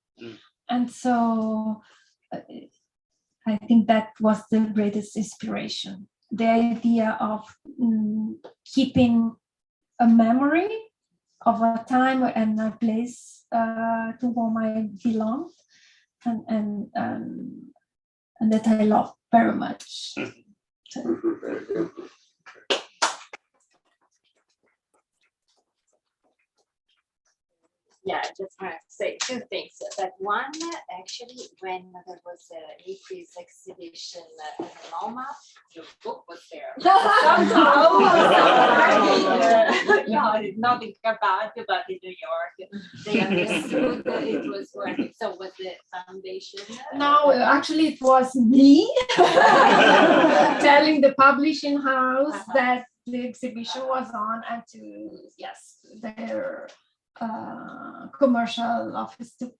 And so I think that was the greatest inspiration. The idea of keeping a memory of a time and a place to whom I belonged and that I love very much. So, very good. Yeah, I just want to say two things. That one, actually, when there was Nikki's exhibition in MoMA, your book was there. Somehow, nothing about in New York. They understood that it was working. So was the foundation? no, actually, it was me telling the publishing house that the exhibition was on, and to their commercial office to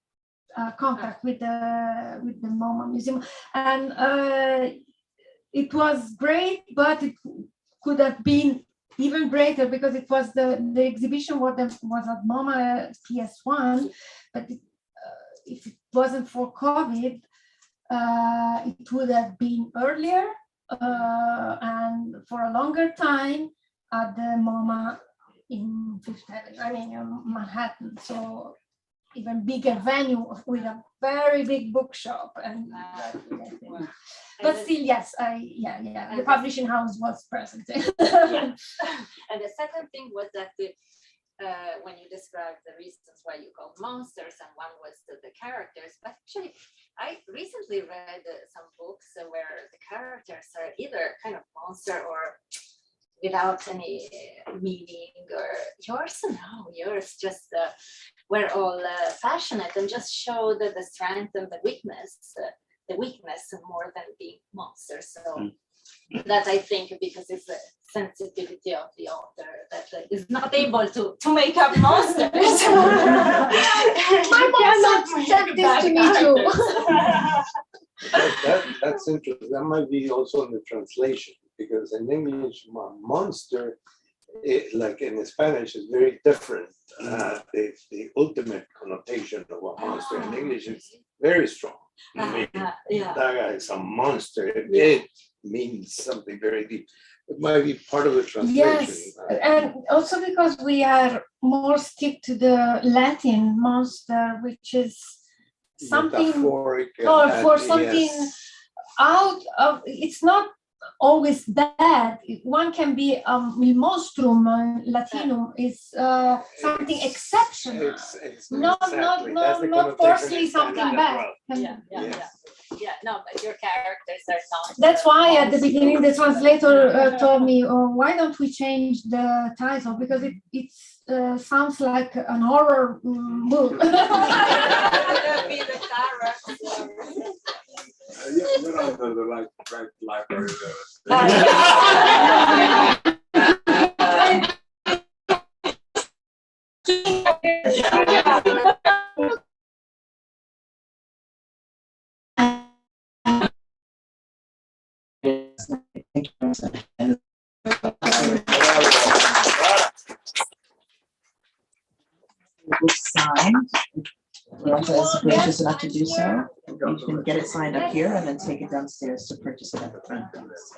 contact with the MoMA Museum, and it was great, but it could have been even greater because it was the exhibition was at MoMA PS1, but if it wasn't for COVID, it would have been earlier and for a longer time at the MoMA in Fifth Avenue, in Manhattan. So even bigger venue with a very big bookshop, and but still, yes, the publishing house was present. Yeah. And the second thing was that when you described the reasons why you called monsters, and one was the characters, but actually I recently read some books where the characters are either kind of monster or without any meaning, or yours just were all passionate and just showed the strength and the weakness more than being monsters. So that I think, because it's the sensitivity of the author that is not able to make up monsters. My mom said this to me too. That's interesting. That might be also in the translation, because in English, monster, like in Spanish, is very different. The ultimate connotation of a monster in English is very strong. That guy is a monster. It means something very deep. It might be part of the translation. Yes, and also because we are more stick to the Latin monster, which is something metaphoric, or for something out of. It's not always bad. One can be il monstrum Latinum is something exceptional. Not forcefully something bad. Yeah, no, but your characters are not. That's why at the beginning the translator told me, oh, why don't we change the title, because it sounds like an horror book. Be the character. You're under the right library. Thank you. Signed. Lorenza is gracious enough to do so. You can get it signed up here and then take it downstairs to purchase it at the front desk.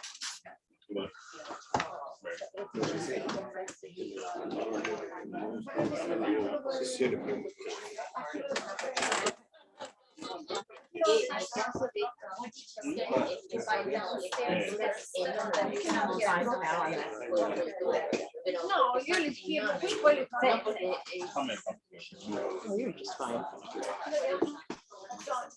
No, io li scrivo qui, poi li prendo. Oh, you're just fine. John,